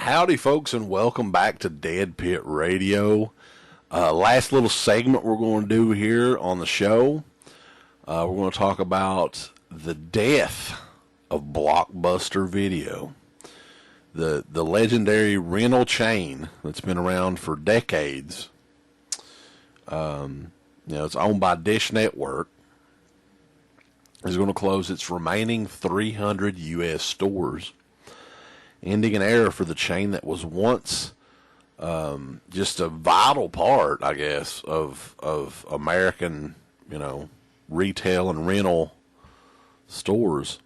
Howdy, folks, and welcome back to Dead Pit Radio. Last little segment we're going to do here on the show. We're going to talk about the death of Blockbuster Video, the legendary rental chain that's been around for decades. It's owned by Dish Network. It's going to close its remaining 300 U.S. stores, ending an era for the chain that was once just a vital part, I guess, of American, retail and rental stores.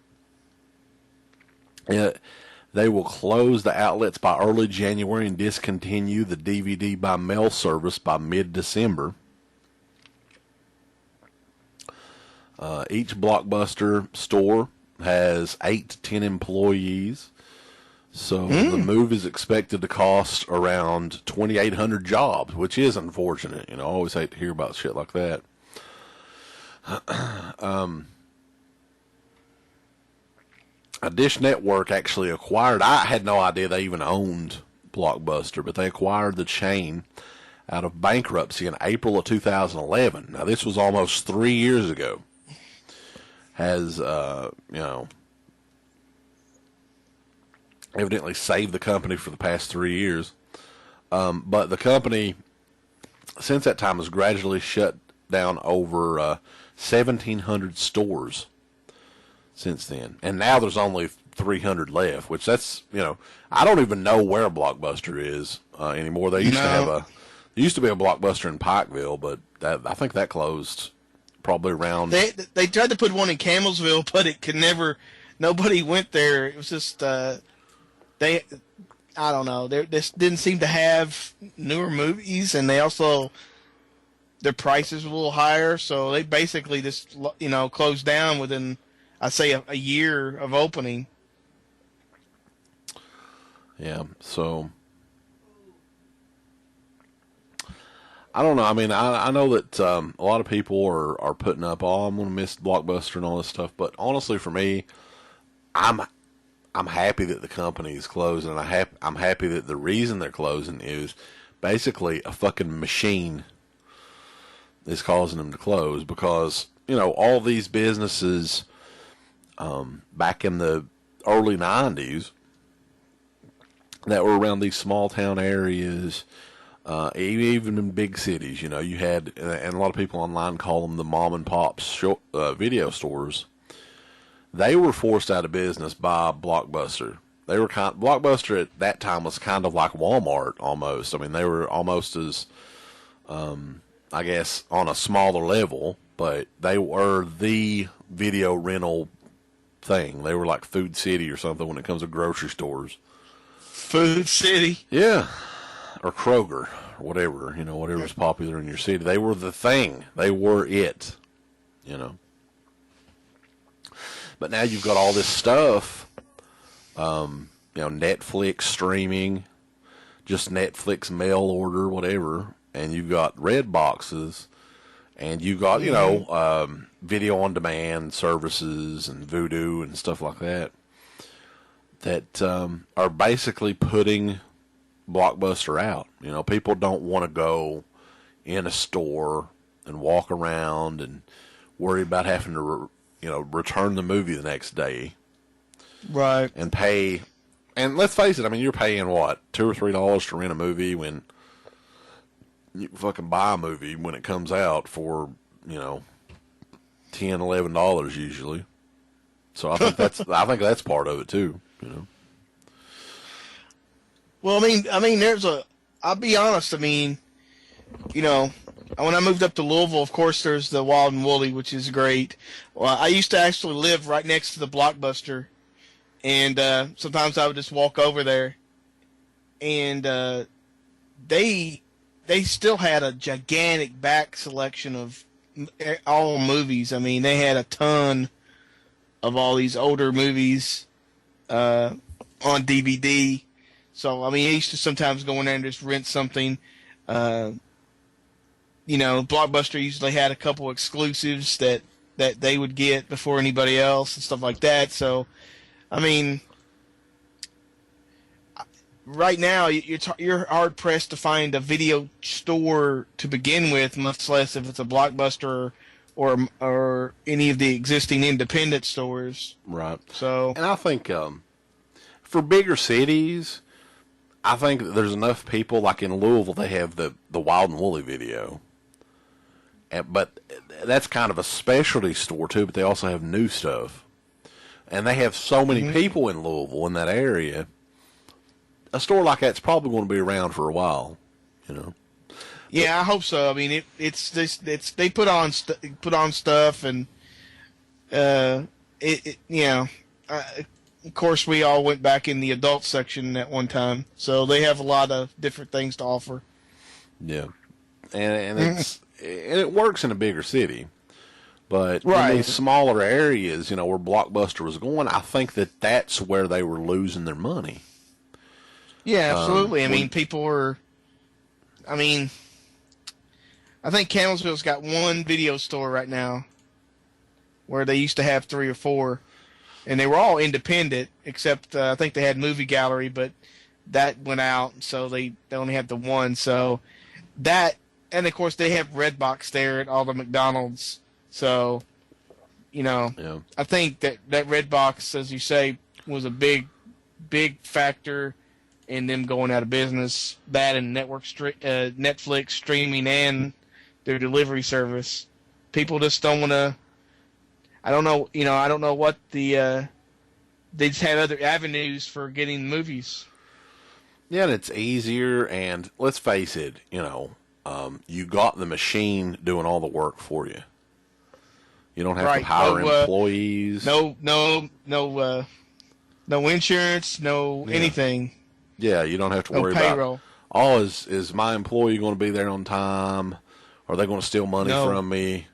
They will close the outlets by early January and discontinue the DVD by mail service by mid-December. Each Blockbuster store has 8 to 10 employees. So the move is expected to cost around 2,800 jobs, which is unfortunate. I always hate to hear about shit like that. A Dish Network actually acquired, I had no idea they even owned Blockbuster, but they acquired the chain out of bankruptcy in April of 2011. Now, this was almost 3 years ago. Has, evidently saved the company for the past 3 years. But the company, since that time, has gradually shut down over 1,700 stores since then. And now there's only 300 left, which that's, I don't even know where Blockbuster is anymore. They used there used to be a Blockbuster in Pikeville, but I think that closed probably around. They tried to put one in Campbellsville, but it could never, nobody went there. It was just, I don't know. They didn't seem to have newer movies, and they also, their prices were a little higher, so they basically just, closed down within, I'd say, a year of opening. Yeah, so I don't know. I mean, I know that a lot of people are putting up, I'm going to miss Blockbuster and all this stuff, but honestly, for me, I'm happy that the company is closing, and I'm happy that the reason they're closing is basically a fucking machine is causing them to close, because, all these businesses back in the early 90s that were around these small town areas, even in big cities, you had, and a lot of people online call them the mom and pop video stores. They were forced out of business by Blockbuster. Blockbuster at that time was kind of like Walmart almost. I mean, they were almost as, I guess, on a smaller level, but they were the video rental thing. They were like Food City or something when it comes to grocery stores. Food City? Yeah. Or Kroger, or whatever, whatever's popular in your city. They were the thing. They were it, But now you've got all this stuff, Netflix streaming, just Netflix mail order, whatever, and you've got red boxes, and you've got, video on demand services and Vudu and stuff like that are basically putting Blockbuster out. People don't want to go in a store and walk around and worry about having to return the movie the next day. Right. And pay. And let's face it, I mean, you're paying what, $2 or $3 to rent a movie when you fucking buy a movie when it comes out for, $10, $11 usually. So I think that's part of it too, Well, I mean, I'll be honest, when I moved up to Louisville, of course, there's the Wild and Woolly, which is great. Well, I used to actually live right next to the Blockbuster, and sometimes I would just walk over there, and they still had a gigantic back selection of all movies. I mean, they had a ton of all these older movies on DVD. So, I mean, I used to sometimes go in there and just rent something. Blockbuster usually had a couple exclusives that they would get before anybody else and stuff like that. So, I mean, right now you're hard pressed to find a video store to begin with, much less if it's a Blockbuster or any of the existing independent stores. Right. So, and I think for bigger cities, I think that there's enough people, like in Louisville, they have the Wild and Woolly video. But that's kind of a specialty store, too, but they also have new stuff. And they have so many people in Louisville, in that area. A store like that's probably going to be around for a while, you know. Yeah, I hope so. I mean, it's they put on stuff, and of course we all went back in the adult section at one time, so they have a lot of different things to offer. Yeah, and it works in a bigger city, but right. in these smaller areas, you know, where Blockbuster was going, I think that's where they were losing their money. Yeah, absolutely. I mean, people were. I mean, I think Campbellsville's got one video store right now, where they used to have 3 or 4, and they were all independent, except I think they had Movie Gallery, but that went out, so they only have the one. So that, and of course they have Redbox there at all the McDonald's. So, you know, yeah. I think that Redbox, as you say, was a big factor in them going out of business. That and Netflix streaming and their delivery service. People just don't want to. I don't know. You know, I don't know what the. They just have other avenues for getting movies. Yeah, and it's easier. And let's face it, you know, you got the machine doing all the work for you. You don't have to hire employees. No insurance. No anything. Yeah, you don't have to worry payroll. About. Is my employee going to be there on time? Are they going to steal money from me?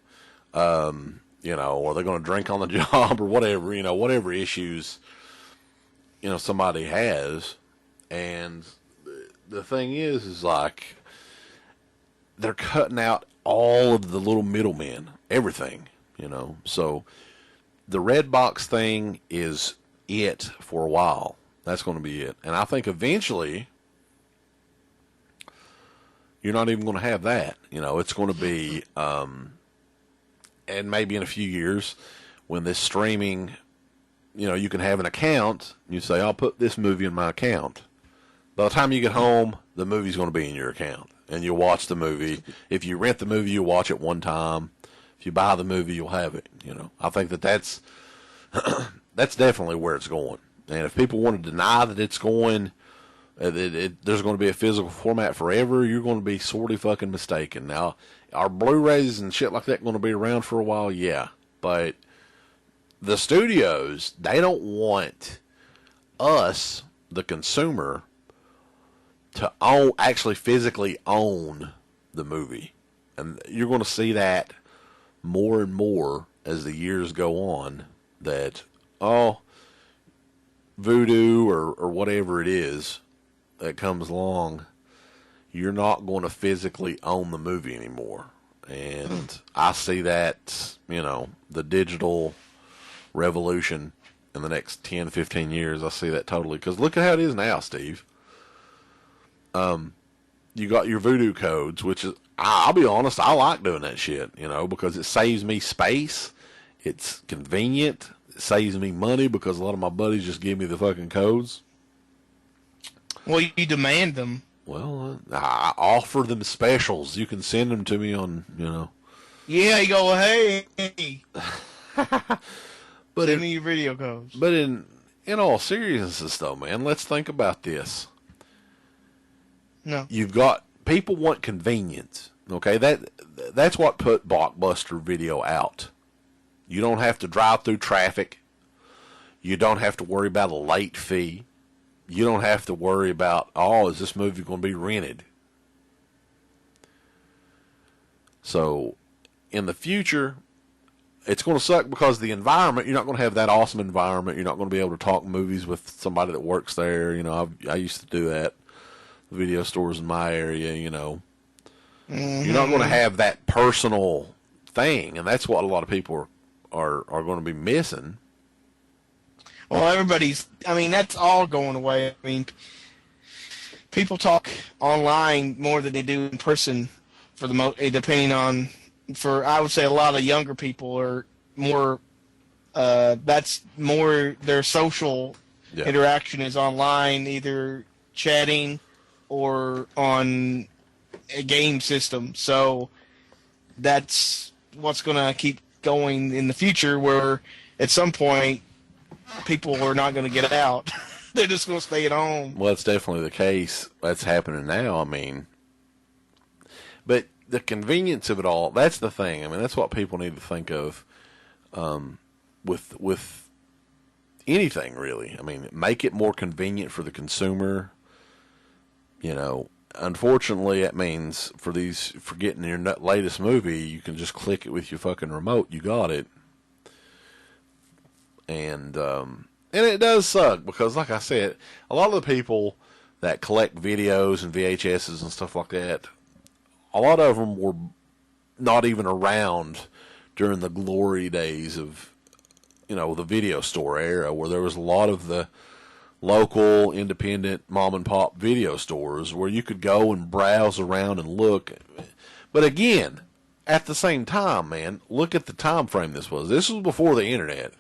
You know, are they going to drink on the job or whatever? You know, whatever issues, you know, somebody has. And the thing is like they're cutting out all of the little middlemen, everything. You know, so the Redbox thing is it for a while. That's going to be it. And I think eventually you're not even going to have that. You know, it's going to be, and maybe in a few years when this streaming, you know, you can have an account. You say, I'll put this movie in my account. By the time you get home, the movie's going to be in your account. And you'll watch the movie. If you rent the movie, you'll watch it one time. If you buy the movie, you'll have it. You know, I think that's that's definitely where it's going. And if people want to deny that it's going, there's going to be a physical format forever, you're going to be sorely fucking mistaken. Now, are Blu-rays and shit like that going to be around for a while? Yeah. But the studios, they don't want us, the consumer, to actually physically own the movie. And you're going to see that more and more as the years go on, that, Voodoo or whatever it is that comes along, you're not going to physically own the movie anymore. And I see that, you know, the digital revolution in the next 10, 15 years, I see that totally. Because look at how it is now, Steve. You got your Voodoo codes, which is, I'll be honest, I like doing that shit, you know, because it saves me space. It's convenient. It saves me money because a lot of my buddies just give me the fucking codes. Well, you demand them. Well, I offer them specials. You can send them to me on, you know. Yeah, you go, hey. But send me your video codes. But in all seriousness, though, man, let's think about this. No. You've got, people want convenience. Okay, that's what put Blockbuster video out. You don't have to drive through traffic. You don't have to worry about a late fee. You don't have to worry about, is this movie going to be rented? So, in the future, it's going to suck because the environment, you're not going to have that awesome environment. You're not going to be able to talk movies with somebody that works there. You know, I used to do that. Video stores in my area, you know. Mm-hmm. You're not going to have that personal thing, and that's what a lot of people are going to be missing. Well, that's all going away. I mean, people talk online more than they do in person for the depending on, for I would say a lot of younger people are more, that's more their social interaction is online, either chatting or on a game system. So that's what's going to keep going in the future, where at some point people are not going to get out. They're just going to stay at home. Well, that's definitely the case. That's happening now. I mean, but the convenience of it all, that's the thing. I mean, that's what people need to think of with anything, really. I mean, make it more convenient for the consumer. You know, unfortunately, that means for getting your latest movie, you can just click it with your fucking remote. You got it. And it does suck because, like I said, a lot of the people that collect videos and VHSs and stuff like that, a lot of them were not even around during the glory days of, you know, the video store era, where there was a lot of the local independent mom and pop video stores where you could go and browse around and look. But again, at the same time, man, look at the time frame this was. This was before the internet.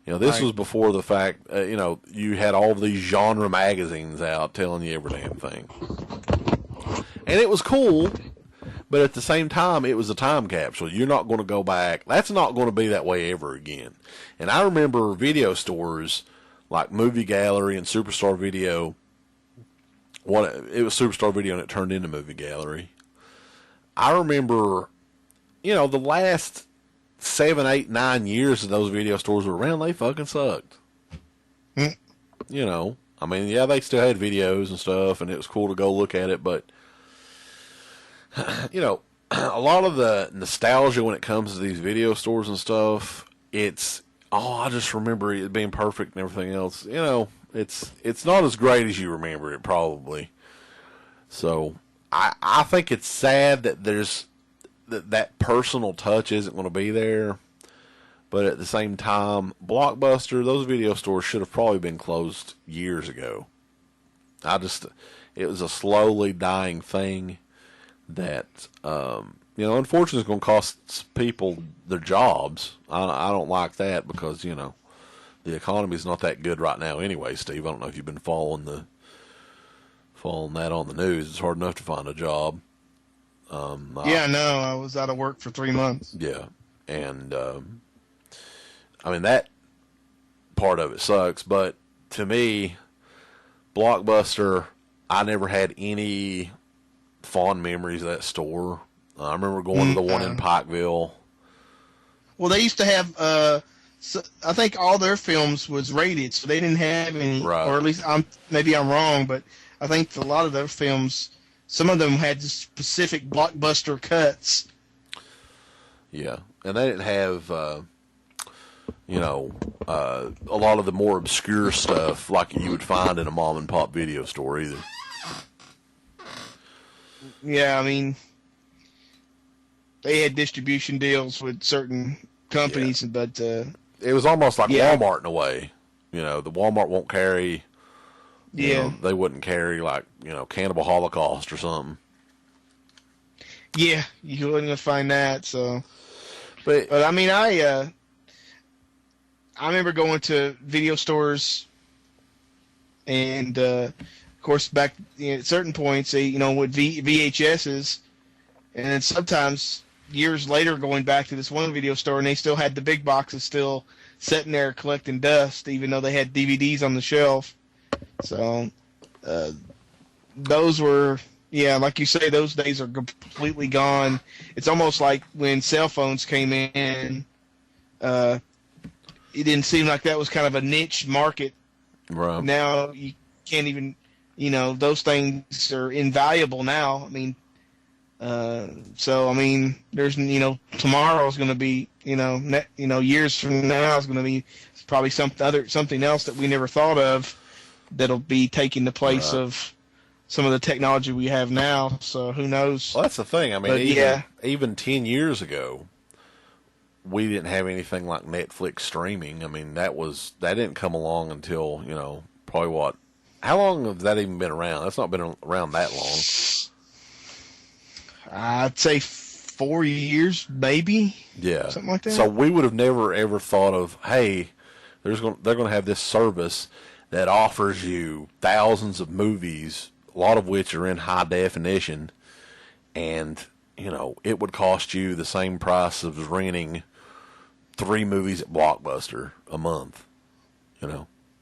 You know, this was before the fact, you know, you had all these genre magazines out telling you every damn thing. And it was cool, but at the same time, it was a time capsule. You're not going to go back. That's not going to be that way ever again. And I remember video stores like Movie Gallery and Superstar Video. It was Superstar Video and it turned into Movie Gallery. I remember, you know, the last 7, 8, 9 years that those video stores were around, they fucking sucked. You know, I mean, yeah, they still had videos and stuff, and it was cool to go look at it, but, you know, a lot of the nostalgia when it comes to these video stores and stuff, I just remember it being perfect and everything else. You know, it's not as great as you remember it, probably. So, I think it's sad that there's that personal touch isn't going to be there. But at the same time, Blockbuster, those video stores should have probably been closed years ago. It was a slowly dying thing that, you know, unfortunately is going to cost people their jobs. I don't like that because, you know, the economy is not that good right now anyway, Steve. I don't know if you've been following that on the news. It's hard enough to find a job. Yeah, no, I was out of work for 3 months. Yeah, and I mean, that part of it sucks, but to me, Blockbuster, I never had any fond memories of that store. I remember going to the one in Pikeville. Well, they used to have, I think all their films was rated, so they didn't have any, or at least maybe I'm wrong, but I think a lot of their films, some of them had specific Blockbuster cuts. Yeah, and they didn't have, you know, a lot of the more obscure stuff like you would find in a mom and pop video store either. Yeah, I mean, they had distribution deals with certain companies, but it was almost like Walmart in a way. You know, the Walmart won't carry. You know, they wouldn't carry like, you know, Cannibal Holocaust or something. Yeah, you wouldn't gonna find that. So, but I mean, I remember going to video stores, and of course, back at certain points, you know, with VHSs, and then sometimes years later, going back to this one video store, and they still had the big boxes still sitting there collecting dust, even though they had DVDs on the shelf. So, those were, like you say, those days are completely gone. It's almost like when cell phones came in, it didn't seem like that was kind of a niche market. Right. Now you can't even, you know, those things are invaluable now. I mean, so I mean, there's, you know, tomorrow is going to be, you know, years from now is going to be probably something else that we never thought of that'll be taking the place of some of the technology we have now. So who knows? Well, that's the thing. I mean, even 10 years ago, we didn't have anything like Netflix streaming. I mean, that didn't come along until, you know, probably How long has that even been around? That's not been around that long. I'd say 4 years, maybe. Yeah. Something like that. So we would have never ever thought of, hey, they're going to have this service that offers you thousands of movies, a lot of which are in high definition, and it would cost you the same price of renting 3 movies at Blockbuster a month.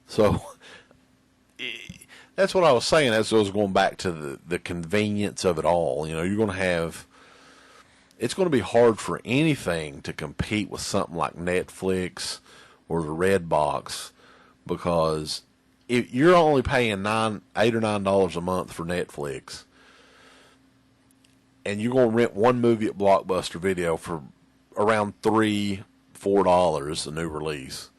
So that's what I was saying. As I was going back to the convenience of it all. You're going to have. It's going to be hard for anything to compete with something like Netflix or the Redbox, because if you're only paying $8 or $9 a month for Netflix, and you're going to rent one movie at Blockbuster Video for around $3-4 a new release.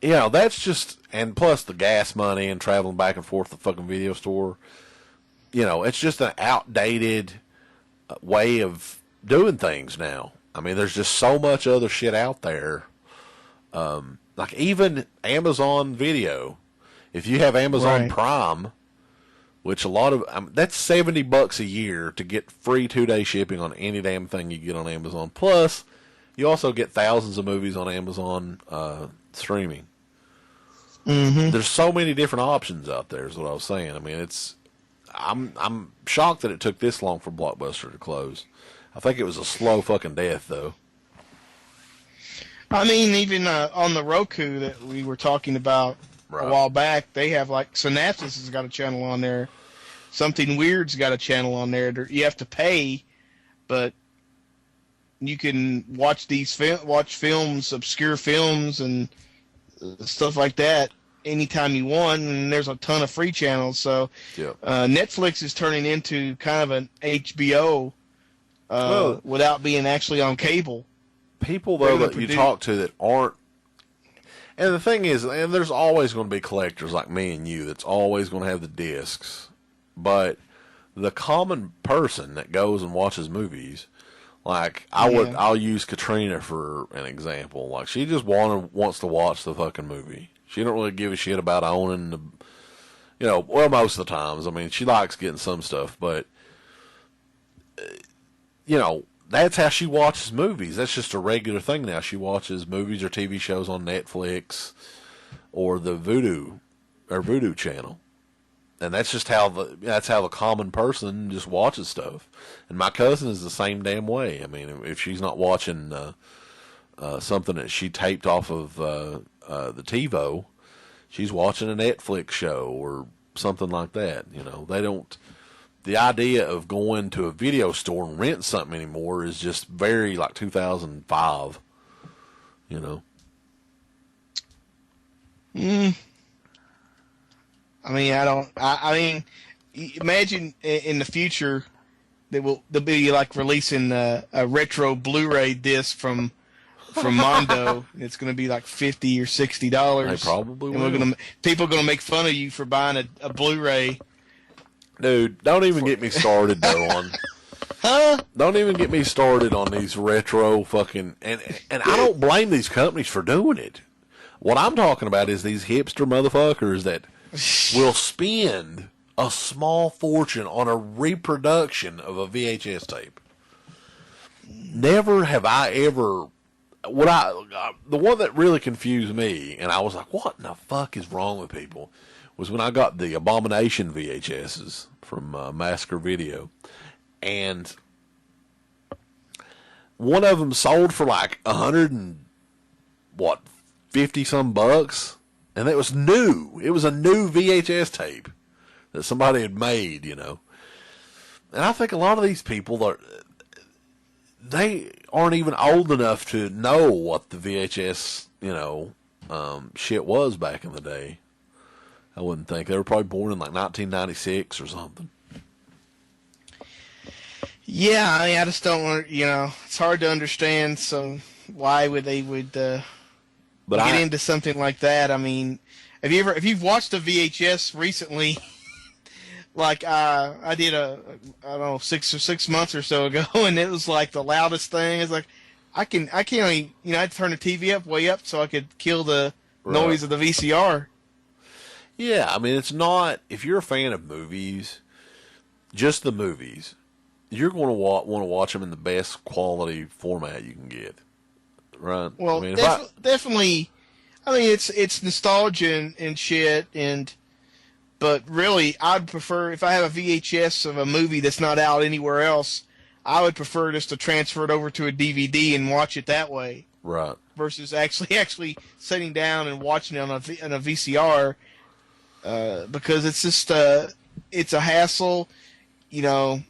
That's just, and plus the gas money and traveling back and forth to the fucking video store. It's just an outdated way of doing things now. I mean, there's just so much other shit out there. Like even Amazon Video. If you have Amazon Prime, which a lot of, that's $70 a year to get free 2-day shipping on any damn thing you get on Amazon. Plus, you also get thousands of movies on Amazon streaming. Mm-hmm. There's so many different options out there, is what I was saying. I mean, I'm shocked that it took this long for Blockbuster to close. I think it was a slow fucking death, though. I mean, even on the Roku that we were talking about a while back, they have Synapsis has got a channel on there. Something Weird's got a channel on there. You have to pay, but you can watch watch films, obscure films, and stuff like that anytime you want. And there's a ton of free channels. So Netflix is turning into kind of an HBO without being actually on cable. People, though, that you talk to that aren't. And the thing is, and there's always going to be collectors like me and you that's always going to have the discs. But the common person that goes and watches movies, I'll use Katrina for an example. Like, she just wants to watch the fucking movie. She don't really give a shit about owning the, most of the times. I mean, she likes getting some stuff, but, that's how she watches movies. That's just a regular thing now. She watches movies or TV shows on Netflix or the Vudu channel. And that's just how the common person just watches stuff. And my cousin is the same damn way. I mean, if she's not watching something that she taped off of the TiVo, she's watching a Netflix show or something like that. They don't. The idea of going to a video store and rent something anymore is just very 2005. I mean, imagine in the future they'll be releasing a retro Blu-ray disc from Mondo. And it's going to be $50 or $60. They probably will. And people are going to make fun of you for buying a Blu-ray. Dude, don't even get me started though on. Huh? Don't even get me started on these retro fucking and I don't blame these companies for doing it. What I'm talking about is these hipster motherfuckers that will spend a small fortune on a reproduction of a VHS tape. Never have I ever. The one that really confused me, and I was like, "What in the fuck is wrong with people?" was when I got the Abomination VHSs from Massacre Video, and one of them sold for $150 some bucks, and it was new. It was a new VHS tape that somebody had made, And I think a lot of these people they aren't even old enough to know what the VHS, shit was back in the day. I wouldn't think. They were probably born in 1996 or something. Yeah, I just don't want it's hard to understand. So why would they get into something like that? I mean, if you've watched a VHS recently, I did I don't know, 6 months or so ago, and it was the loudest thing. It's I can't only, I had to turn the TV way up so I could kill the noise of the VCR. Yeah, I mean, it's not. If you're a fan of movies, just the movies, you're going to want to watch them in the best quality format you can get, right? I Well, mean, definitely. I mean, it's nostalgia and shit, but really, I'd prefer if I have a VHS of a movie that's not out anywhere else, I would prefer just to transfer it over to a DVD and watch it that way right, versus actually sitting down and watching it on a VCR, because it's just it's a hassle, you know.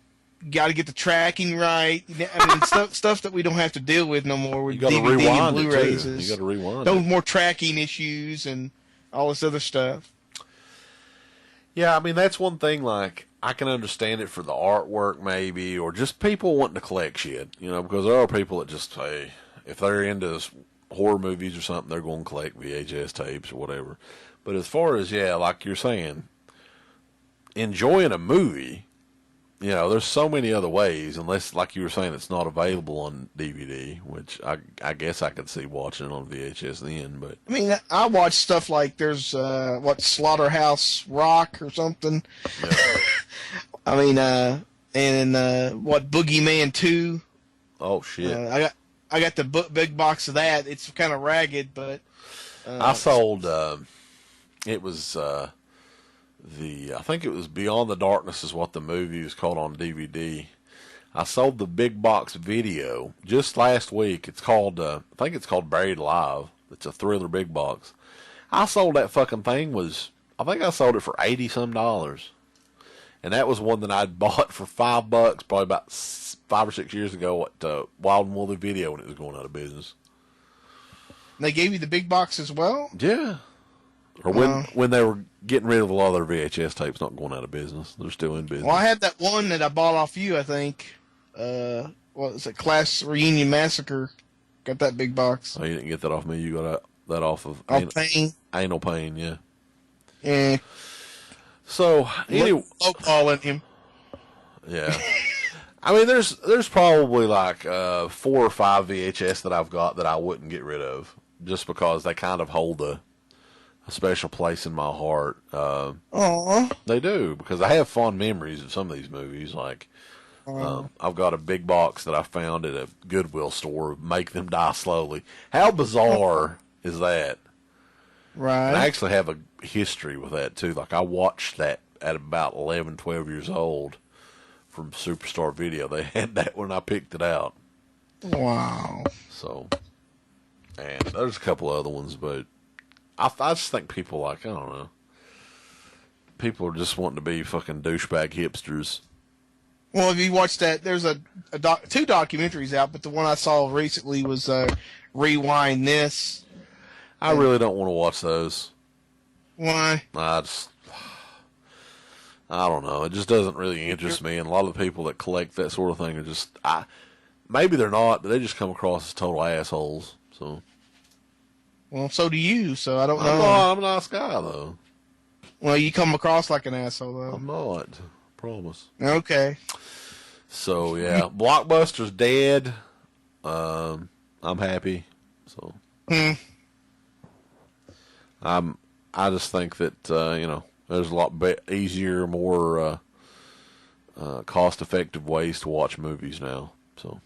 Got to get the tracking right. I mean, stuff that we don't have to deal with no more with DVD and Blu-rays. You got to rewind. No more tracking issues and all this other stuff. Yeah, I mean, that's one thing. Like, I can understand it for the artwork, maybe, or just people wanting to collect shit. You know, because there are people that just, hey, if they're into horror movies or something, they're going to collect VHS tapes or whatever. But as far as, yeah, like you're saying, enjoying a movie, you know, there's so many other ways, unless, like you were saying, it's not available on DVD, which I guess I could see watching it on VHS then. But I mean, I watch stuff like there's Slaughterhouse Rock or something. yeah. I mean, what Boogeyman 2. Oh shit! I got the big box of that. It's kind of ragged, but I sold. It was. I think it was Beyond the Darkness is what the movie was called on DVD. I sold the big box video just last week. It's called, I think it's called Buried Alive. It's a Thriller big box. I sold that fucking thing I think I sold it for $80 some. And that was one that I'd bought for $5, probably about 5 or 6 years ago at Wild and Woolly Video when it was going out of business. They gave you the big box as well? Yeah. Or when they were getting rid of a lot of their VHS tapes, not going out of business. They're still in business. Well, I had that one that I bought off you, I think. What was it? Class Reunion Massacre. Got that big box. Oh, you didn't get that off me. You got that off of Pain. Anal Pain, yeah. Yeah. So, anyway. Calling him. Yeah. I mean, there's probably like 4 or 5 VHS that I've got that I wouldn't get rid of just because they kind of hold a special place in my heart. They do, because I have fond memories of some of these movies. Like, I've got a big box that I found at a Goodwill store, Make Them Die Slowly. How bizarre is that? Right. And I actually have a history with that, too. Like, I watched that at about 11, 12 years old from Superstar Video. They had that when I picked it out. Wow. So, and there's a couple other ones, but I just think people, I don't know. People are just wanting to be fucking douchebag hipsters. Well, if you watch that, there's two documentaries out, but the one I saw recently was Rewind This. I really don't want to watch those. Why? I don't know. It just doesn't really interest me. And a lot of the people that collect that sort of thing are just, maybe they're not, but they just come across as total assholes. So. Well, so do you, so I don't know. I'm a nice guy, though. Well, you come across like an asshole, though. I'm not. Promise. Okay. So, yeah. Blockbuster's dead. I'm happy. So. I just think that, there's a lot easier, more cost-effective ways to watch movies now. So.